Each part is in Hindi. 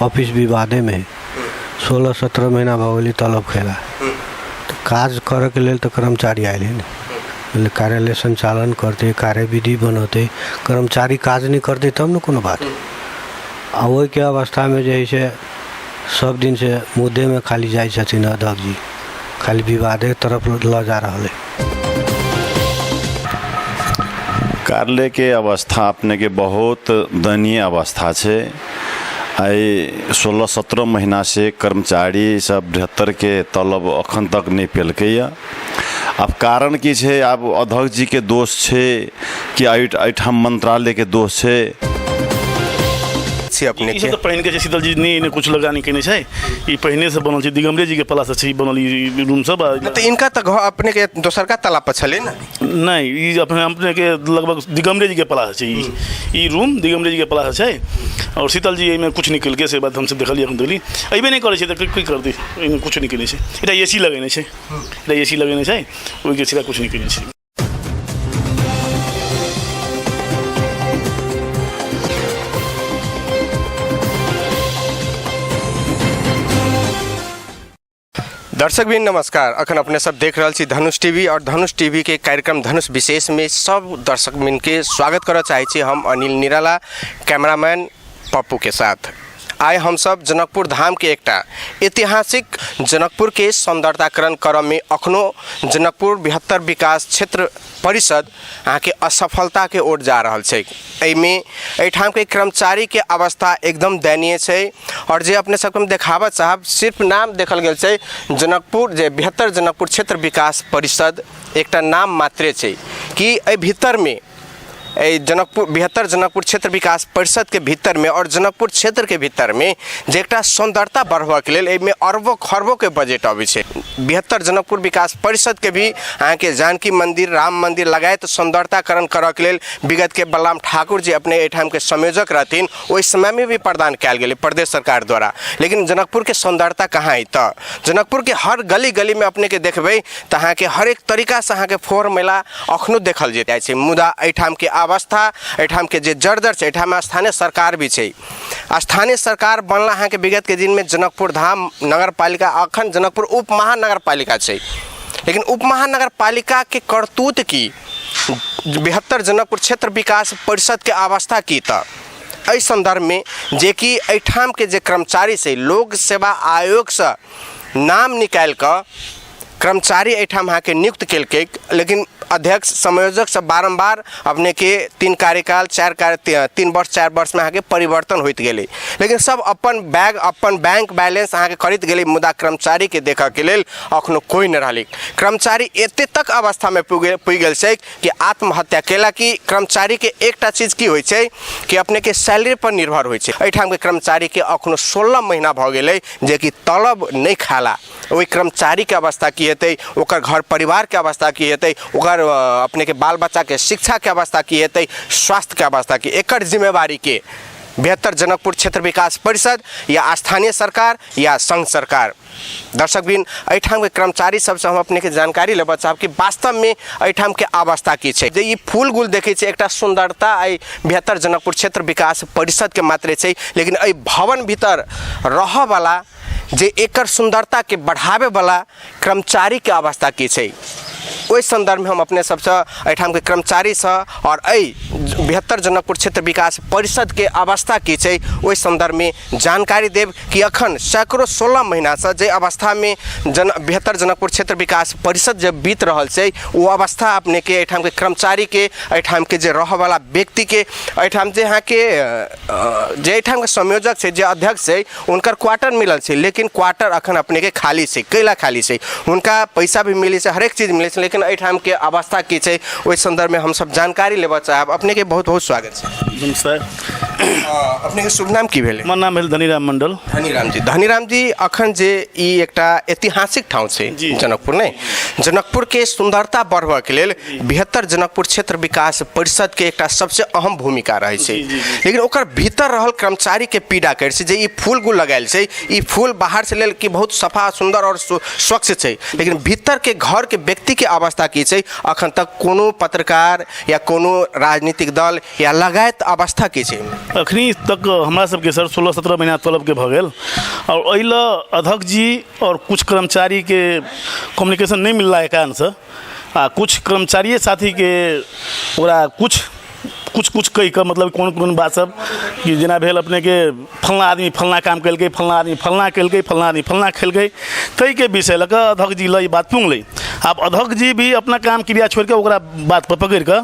ऑफिस विवादे में 16-17 महीना भगोली तलब खेला तो काज करे के लेल तो कर्मचारी आए नहीं, कार्यालय संचालन करते, कार्यविधि बनते, कर्मचारी काज नहीं करते तब न कोनो बात। आ वही के अवस्था में जैसे सब दिन से मुद्दे में खाली जाए अध्यक्ष जी, खाली विवादे तरफ ल जा रहा है। कार्यालय के अवस्था अपने के बहुत दयनीय अवस्था है। आई 16-17 महीना से कर्मचारी सब 73 के तलब अखन तक नहीं पेलकै। अब कारण की है? अब अध्यक्ष जी के दोष है कि एठाम मंत्रालय के दोष है? अपने के तो पहन के शीतल जी ने कुछ लगाने के नहीं है, ये पहने से बनल दिगंबरे जी के पला से बनल रूम सब। तो इनका तो अपने के दोसर का ताला पर छले ना? नहीं, ये अपने के लगभग दिगंबरे जी के पला से ये रूम दिगंबरे जी के पला से। और शीतल जी में कुछ निकल के से बात हमसे देखल दिल्ली अबे नहीं करे तो कोई कर दी कुछ निकले से। इटा एसी लगेने से, इटा एसी लगेने से वही के सिवा कुछ निकले से। दर्शक भी नमस्कार। अखन अपने सब देख रहा छी धनुष टीवी और धनुष टीवी के कार्यक्रम धनुष विशेष में सब दर्शक मिन के स्वागत करना चाहे हम अनिल निराला, कैमरामैन पप्पू के साथ। आए हम सब जनकपुर धाम के एकटा ऐतिहासिक जनकपुर के सौंदर्यकरण क्रम में अखनो जनकपुर 72 विकास क्षेत्र परिषद यहाँ के असफलता के ओर जा रहा है। एहिमे एठाम के कर्मचारी के अवस्था एकदम दयनीय है। और जे अपने सबके हम देखावा चाहब, सिर्फ नाम देखल गेल है जनकपुर जे 72 जनकपुर क्षेत्र विकास परिषद एकटा नाम मात्रे है कि एहि भीतर में जनकपुर 72 जनकपुर क्षेत्र विकास परिषद के भीतर में और जनकपुर क्षेत्र के भीतर में जे एकटा सौंदर्यता बढ़वा के लिए एहिमे अरबों खरबों के बजट अबै छै। 72 जनकपुर विकास परिषद के भी अहाँ के जानकी मंदिर, राम मंदिर लगायत सौंदर्यताकरण करऽ के लेल विगत के बलराम ठाकुर जी अपने एठाम के संयोजक रहथिन, ओहि समय में भी प्रदान कयल गेलै प्रदेश सरकार द्वारा। लेकिन जनकपुर के सौंदर्यता कहाँ है? तो जनकपुर के हर गली गली में अपने के देखबै तो अहाँ के हर एक तरीका से अहाँ के फोर मेला अखनो देखल जेतै छै। मुदा एठाम के अवस्था, एठाम के जे जर्जर छै, एठाम स्थानीय सरकार भी छै। स्थानीय सरकार बनला अहाँ के विगत के दिन में जनकपुर धाम नगर पालिका, अखन जनकपुर उप महानगर पालिका छै। लेकिन उप महानगर पालिका के करतूत की 72 जनकपुर क्षेत्र विकास परिषद के अवस्था की त एहि संदर्भ में जे कि एठाम के जे कर्मचारी से लोक सेवा आयोग से नाम निकाल कर कर्मचारी एठाम अहाँ के नियुक्त केलकै। लेकिन अध्यक्ष संयोजक से बारंबार अपने के 3 कार्यकाल 3 वर्ष 4 वर्ष में अहाँ के परिवर्तन होइत गेलै। लेकिन सब अपन बैंक बैलेंस अहाँ के करैत गेलै, मुदा कर्मचारी के देखा के लेल अखनो कोई न रहलै। कर्मचारी एते तक अवस्था में पुगि गेल छै कि आत्महत्या केला। कि कर्मचारी के एकटा चीज की होइ छै कि अपने के सैलरी पर निर्भर होइ छै। एठाम के कर्मचारी के अखनो 16 महीना भ गेलै जे कि तलब नहीं खाला। वही कर्मचारी के अवस्था की हेतै, ओकर घर परिवार के अवस्था की हेतै, ओकर अपने के बाल बच्चा के शिक्षा के अवस्था की हेतै, स्वास्थ्य के अवस्था की। एकर जिम्मेवारी के 72 जनकपुर क्षेत्र विकास परिषद या स्थानीय सरकार या संघ सरकार। दर्शक बिन एठाम के कर्मचारी सबसे हम अपने के जानकारी लेबा चाहब कि वास्तव में एठाम के अवस्था की छै। जे ई फूल गुल देखे छै एकटा सुंदरता आई 72 जनकपुर क्षेत्र विकास परिषद के मात्रे छै। लेकिन एहि भवन भीतर रह वाला जे एकर सुंदरता के बढ़ावे वाला कर्मचारी के अवस्था की छै, ओहि संदर्भ में हम अपने सबसे एठाम के कर्मचारी से और 72 जनकपुर क्षेत्र विकास परिषद के अवस्था की छै ओहि संदर्भ में जानकारी देव कि अखन सैकड़ों 16 महीना से जे अवस्था में 72 जनकपुर क्षेत्र विकास परिषद जब बीत रहल छै, वो अवस्था अपने के एठाम के कर्मचारी के, एठाम के जे रह वाला व्यक्ति के, एठाम जे यहाँ के जे एठाम के संयोजक छै, जे अध्यक्ष छै, उनकर क्वार्टर मिलल छै। लेकिन क्वार्टर अखन अपने के खाली छै। कैला खाली छै? उनका पैसा भी मिली छै, हर एक चीज मिले छै, लेकिन एठाम के अवस्था की छै ओहि संदर्भ में हम सब जानकारी लेबा चाहब। अपने के बहुत बहुत स्वागत छै। नमस्कार। अपने के शुभ नाम की भेलै? हमर नाम भेल धनीराम मंडल। धनीराम जी अखन जे ई एकटा ऐतिहासिक ठाव छै जनकपुर ने, जनकपुर के सुंदरता बढ़वा के लेल 72 जनकपुर क्षेत्र विकास परिषद के एकटा सबसे अहम भूमिका रहे छै। लेकिन ओकर भीतर रहल कर्मचारी के पीड़ा कर छै। जे ई फूल गुल लगायल छै, ई फूल बाहर से लेल कि बहुत सफा सुंदर और स्वच्छ छै, लेकिन भीतर के घर के व्यक्ति के अवस्था की छै अखन तक कोनो पत्रकार या कोनो राजनीतिक दल या लगायत अवस्था की छै? अखनी तक हमरा सबके सर 16-17 महीना तलब के भऽ गेल और एहि अध्यक्ष जी और कुछ कर्मचारी के कम्युनिकेशन नहीं मिलला के कारण से आ कुछ कर्मचारी साथी के ओकरा कुछ कही के मतलब कौन बात सब कि जेना भेल अपने के फलना आदमी फलना काम कलकै, फलना आदमी फलना कलकै, फलना आदमी फलना खेलकै, तई के विषय लऽ कऽ अध्यक्ष जी ई बात पूंग लै। आप अध्यक्ष जी भी अपना काम क्रिया छोड़ के ओकरा बात पर पकड़ के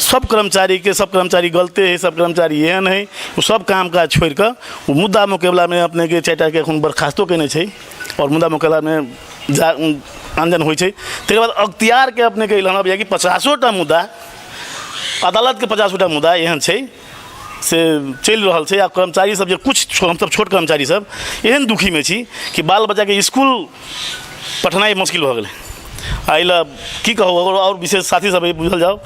सब कर्मचारी गलते है, सब कर्मचारी एहन है, वो सब काम काज छोड़ के वो मुद्दा मुकाबला में अपने के चारिटा के एखन बर्खास्तो केने छै और मुद्दा मुकाबला में आंदोलन होइ छै। तकर बाद अख्तियार के अपने के हमरा कि 50टा मुद्दा अदालत के 50टा मुद्दा एहन छै से चल रहा है। आ कर्मचारी सब कुछ हम सब छोट कर्मचारी सब एहन दुखी में छी कि बाल बच्चा के स्कूल पढ़नाई मुश्किल हो गए। एहि की कहू और विशेष साथी सब बुझल जाओ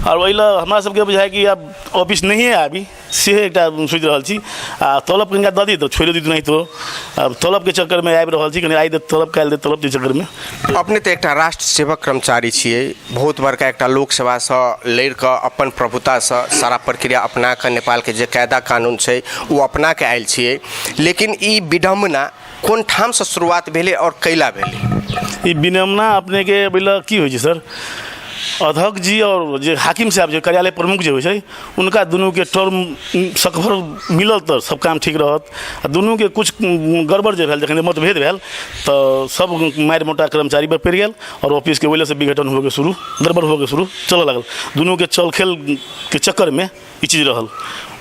और एहि हमरा सबके बुझाय कि अब ऑफिस नहीं आबी से एक सोचि रहा छी आ तलब कनिका दऽ दी तो छोड़ दी नहीं तो अब तलब के चक्कर में आबि रहा छी कनि आइ दे तलब काल्हि दे तलब के चक्कर में। अपने तो एक राष्ट्र सेवक कर्मचारी छियै, बहुत बड़का एक लोकसेवा से लड़ के अपन प्रभुता से सारा प्रक्रिया अपना के नेपाल के जे कायदा कानून छै वो अपना के आयल छियै, लेकिन ई विडम्बना कोन ठाम से शुरुआत भेलै और कैला भेलै? ई विडम्बना अपने के बोला की होइ छै सर, अध्यक्ष जी और जो हाकिम साहब जो कार्यालय प्रमुख जो है उनका दोनों के टर्म सकभर मिलल तो सब काम ठीक रहत, दोनों के कुछ गड़बड़ जो भेल जखन मतभेद भेल तो सब मारि मोटा कर्मचारी पर पड़ गया और ऑफिस के वजह से विघटन हो शुरू, गड़बड़ हो शुरू चल लगल। दोनों के चल खेल के चक्कर में ई चीज रहल।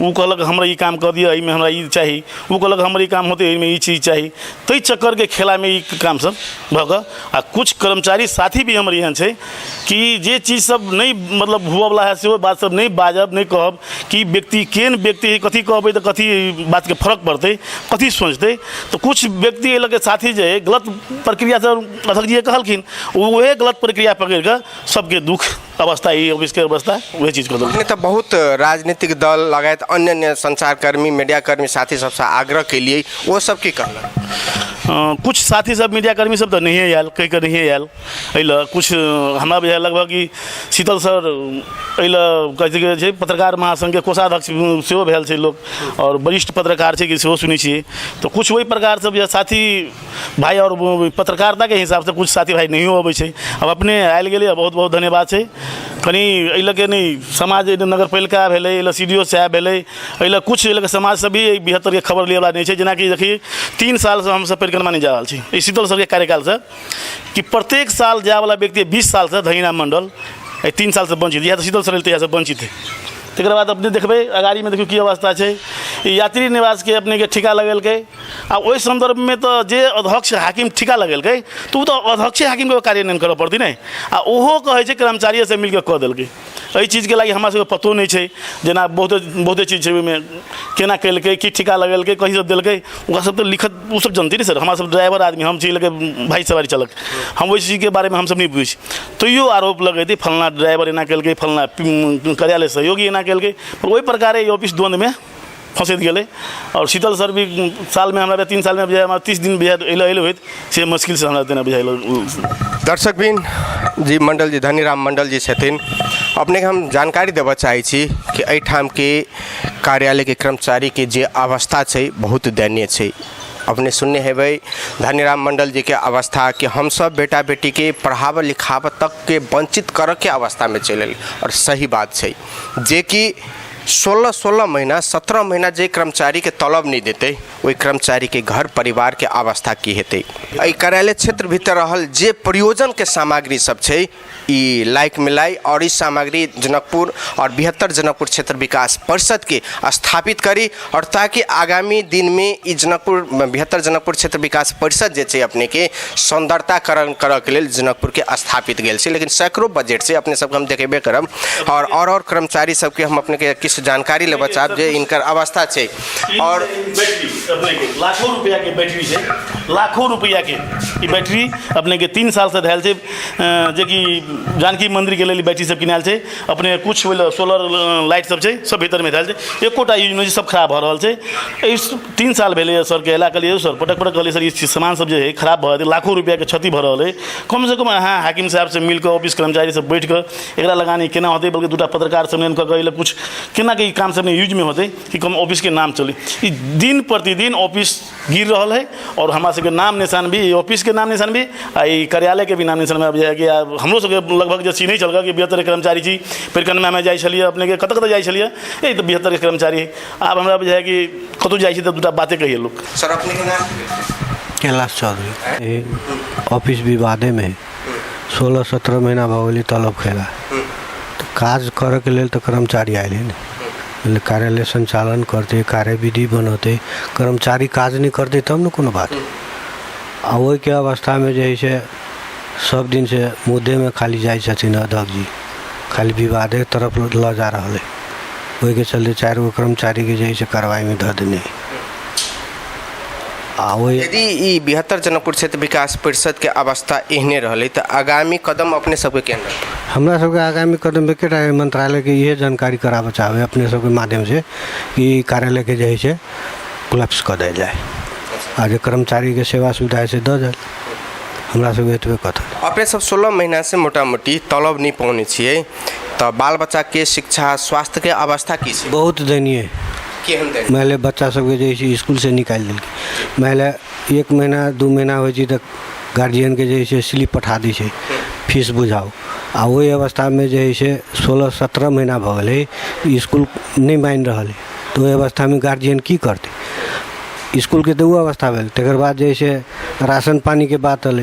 वो कहलक हमरा ई काम कर दिया, एहिमे हमरा ई चाही, वो कहलक हमर ई काम होते एहिमे ई चीज चाही, तई चक्कर के खेला में ई काम सब भऽ कऽ आ कुछ कर्मचारी साथी भी हमर एहन छै कि जे चीज सब नहीं मतलब हुअवला है से बात सब नहीं बाजब नहीं कहब कि व्यक्ति केहन व्यक्ति है, कथी कहबै तो कथी बात के फर्क पड़ते, कथी सोचते। तो कुछ व्यक्ति लगे साथी जो है गलत प्रक्रिया से अध्यक्ष जी कहलखिन वह गलत प्रक्रिया पकड़ कर सबके दुख अवस्था ही ऑफिस के अवस्था वही चीज कर अपने तो बहुत राजनीतिक दल लगायत अन्य संचारकर्मी मीडियाकर्मी साथी सबसे आग्रह के लिए वो सब की कहला? कुछ साथी सब मीडियाकर्मी सब तो नहीं आयल, कहीं का नहीं आयल। अल कुछ हमारा बुझाय लगभग कि शीतल सर अल कहे पत्रकार महासंघ के कोषाध्यक्ष सेहो भेल छै लोग और वरिष्ठ पत्रकार छै कि सेहो सुनै छियै। तो कुछ वही प्रकार सब साथी भाई और पत्रकारिता के हिसाब से कुछ साथी भाई नहीं अबै छै। अब अपने आयल गेलै, बहुत बहुत धन्यवाद छै। कनी अल के नहीं समाज नगर पालिका भेलै, अल CDO साहब भेलै, अल कुछ अल समाज से भी 72 के खबर लिया नहीं छै। जेना कि देखिए 3 साल से हम सब परिक्रमा नहीं जा रहा छी शीतल सर के कार्यकाल से कि प्रत्येक साल जाए वाला व्यक्ति 20 साल से धनीराम मंडल 3 साल से वंचित, या तो शीतल सर से वंचित है। तक बाद अपने देखबे अगाड़ी में देखियो की अवस्था है, यात्री निवास के अपने के ठिका लगेलकै आ ओहि संदर्भ में तो जे अध्यक्ष हाकिम ठिका लगेलकै तो वो तो अध्यक्ष हाकिम के कार्यान्वयन करऽ पड़ती नहीं आ ओहो कहे छै कर्मचारी से मिलकर कऽ देलकै। एहि चीज के लागी हमरा सबके पतो नहीं छै, जेना बहुते चीज छै ओहिमे केना केलकै की ठिका लगेलकै कहीं सब देलकै ओकरा सब तो लिखत वो सब जानते नहीं सर। हमरा सब ड्राइवर आदमी हम छी लगे भाई सवारी चलक, हम ओहि चीज के बारे में हम सब नहीं बुझी तो यो आरोप लगेती फलना ड्राइवर एना केलकै, फलना कार्यालय सहयोगी एना केलकै, पर वही प्रकार ऑफिस द्वंद में फंसैत गेलै। और शीतल सर भी साल में हमारा 3 साल में बुझाय हमारा 30 दिन बुझाय अल होइत से मुश्किल से हमरा देना बुझाय। दर्शक बिन जी मंडल जी धनीराम मंडल जी छथिन, अपने के हम जानकारी देबऽ चाहै छी कि एहिठाम के कार्यालय के कर्मचारी के जे अवस्था छै बहुत दयनीय छै। अपने सुनने हेबै धनीराम मंडल जी के अवस्था कि हम सब बेटा बेटी के पढ़ावऽ लिखावऽ तक के वंचित करऽ के अवस्था में चलल। और सही बात छै जे कि 16 महीना 17 महीना जे कर्मचारी के तलब नहीं देते वही कर्मचारी के घर परिवार के अवस्था की हेतै। एहि कार्यालय क्षेत्र भीतर रहल जे प्रयोजन के सामग्री सब छै ई लाइक मिलाई और इस सामग्री जनकपुर और 72 जनकपुर क्षेत्र विकास परिषद के स्थापित करी और ताकि आगामी दिन में ई जनकपुर 72 जनकपुर क्षेत्र विकास परिषद जे छै अपने के सौंदर्यताकरण करऽ के लेल जनकपुर के स्थापित गेल छै। लेकिन सैकड़ों बजट से अपने सबके हम देखेबे करब और कर्मचारी सबके हम अपने के किस जानकारी लेबऽ चाहब जे इनकर अवस्था छै। और लाखों रुपया के बैटरी छै, लाखों रुपया के ई बैटरी अपने के 3 साल से धैल छै, जे कि जानकी मंदिर के लिए बैटरी सब किनाल छै। अपने कुछ सोलर लाइट सब छै सब भीतर में धैल छै, एकोटा यूज नहीं सब खराब भऽ रहल छै। 3 साल भेलै सर के अयला कहलिए सर पटक कहलिए सर ई सामान सब जे है खराब भऽ जेतै, लाखों रुपया के क्षति भऽ रहल है। कम से कम अहाँ हाकिम साहब से मिलकर ऑफिस कर्मचारी सब बैठ कर एकरा लगानी केना होतै, बल्कि 2टा पत्रकार सम्मेलन कऽ के कुछ केना के काम से अपने यूज में होते कि कम ऑफिस के नाम चले। दिन प्रतिदिन ऑफिस गिर रहा है और हमारा सबके नाम निशान भी, ऑफिस के नाम निशान भी आ कार्यालय के भी नाम निशान में अब जाए कि हमरो सबके लगभग जैसे नहीं चल कि 72 कर्मचारी छी। फिर कनमा में जाइ छलिए अपने के कत जाइ छलिए ए तो 72 कर्मचारी है। आब हमरा बुझाए कि कतौ जाइ छी तो दूटा बातें कहिए लोग। सर अपने के नाम कैलाश चौधरी ऑफिस विवादे में 16-17 महीना भऽ गेलै तलब खेला। तो काज करे के लेल तो कर्मचारी आए ने, कार्यालय संचालन करते, कार्यविधि बनते, कर्मचारी काज नहीं करते तब न कोनो बात। आ वही के अवस्था में जे है से सब दिन से मुद्दे में खाली जाए छथिन अध्यक्ष जी, खाली विवादे तरफ ल जा रहा है। वही के चलते 4 गो कर्मचारी के जे है से कार्रवाई में धऽ देने। यदि ई 72 जनकपुर क्षेत्र विकास परिषद के अवस्था एहने रहले तो आगामी कदम अपने सबके केना? हमरा सबके आगामी कदम बेकेटा मंत्रालय के ये जानकारी कराबे चाहबे अपने सबके माध्यम से कि कार्यालय के जे है से कोलैप्स कर देल जाए, आज कर्मचारी के सेवा सुविधा से दऽ जाए। हमरा सबके एतबे कथन। अपने सब 16 महीना से मोटा मोटी तलब नहीं पहुँचे छिए तो बाल बच्चा के शिक्षा स्वास्थ्य के अवस्था की छै? बहुत दयनीय। मैले बच्चा सबके जे स्कूल से निकाल दिल, मैले 1 महीना 2 महीना हो तो गार्जियन के जे स्लिप पठा दी है फीस बुझाओ। आ वही अवस्था में जे 16-17 महीना भ गए स्कूल नहीं मान रहा है। तो वही अवस्था में गार्जियन की करते? स्कूल के तो वो अवस्था भेल। तकर बाद जैसे राशन पानी के बात अल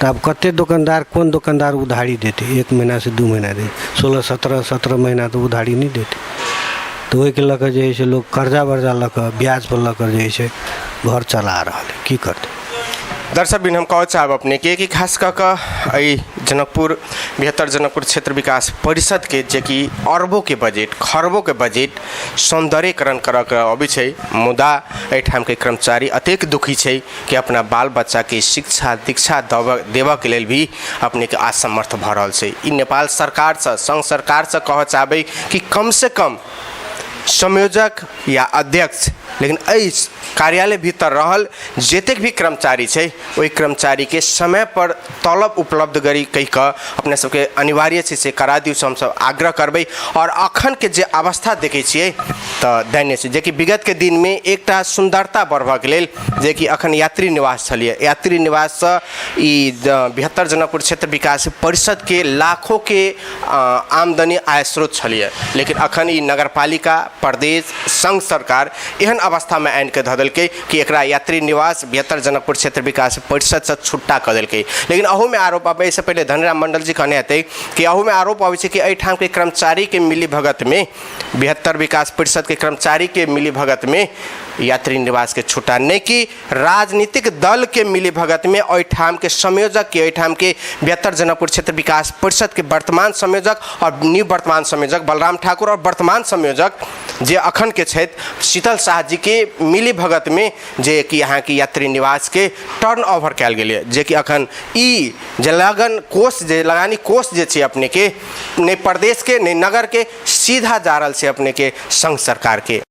तो अब कते दुकानदार कौन दुकानदार उधारी देते? 1 महीना से 2 महीना दे, 16-17 महीना तो उधारी नहीं देते। तो वही के लकर जे है लोग कर्जा वर्जा लकर ब्याज पर लकर जे है घर चला रहा है, की करते? दर्शक बिन हम कह चाहब अपने के कि खास कऽ जनकपुर 72 जनकपुर क्षेत्र विकास परिषद के जे कि अरबों के बजट खरबों के बजट सौंदर्यकरण कर अभी है, मुदा एठाम के कर्मचारी अतेक दुखी है कि अपना बाल बच्चा के शिक्षा दीक्षा देव के लेल भी अपने के असमर्थ भ रहा है। ई नेपाल सरकार से संघ सरकार से कह चाहबे कि कम से कम संयोजक या अध्यक्ष लेकिन इस कार्यालय भीतर रहल जतेक भी कर्मचारी है वही कर्मचारी के समय पर तलब उपलब्ध करी कह कऽ अपने सबके अनिवार्य से करा दियो। हम सब आग्रह करबै। और अखन के जे अवस्था देखे छिए तो दैन्य छै, जे कि विगत के दिन में एकटा सुंदरता बढ़बा के लेल जे कि अखन यात्री निवास छलिए, यात्री निवास से ई 72 जनकपुर क्षेत्र विकास परिषद के लाखों के आमदनी आय स्रोत छलिए। लेकिन अखन ई नगरपालिका प्रदेश संघ सरकार एहन अवस्था में आन के धऽ देलकै कि एकरा यात्री निवास 72 जनकपुर क्षेत्र विकास परिषद से छुट्टा कऽ देलकै। लेकिन अहू में आरोप आबे, इससे पहले धनीराम मंडल जी कहने हेतै कि अहू में आरोप आबै छै कि एहिठाम के कर्मचारी के मिली भगत में 72 विकास परिषद के कर्मचारी के मिली भगत में यात्री निवास के छुट्टा नहीं कि राजनीतिक दल के मिली भगत में ओहिठाम के संयोजक के ओहिठाम के 72 जनकपुर क्षेत्र विकास परिषद के वर्तमान संयोजक और निवर्तमान संयोजक बलराम ठाकुर और वर्तमान संयोजक जे अखन के क्षेत्र शीतल शाह जी के मिली भगत में जे कि यहाँ की यात्री निवास के टर्न ओवर कल गए, जे कि अखन ई जे लगन कोष जे लगानी कोष जे छै अपने के नहीं प्रदेश के नहीं नगर के सीधा जा रहा है अपने के संघ सरकार के।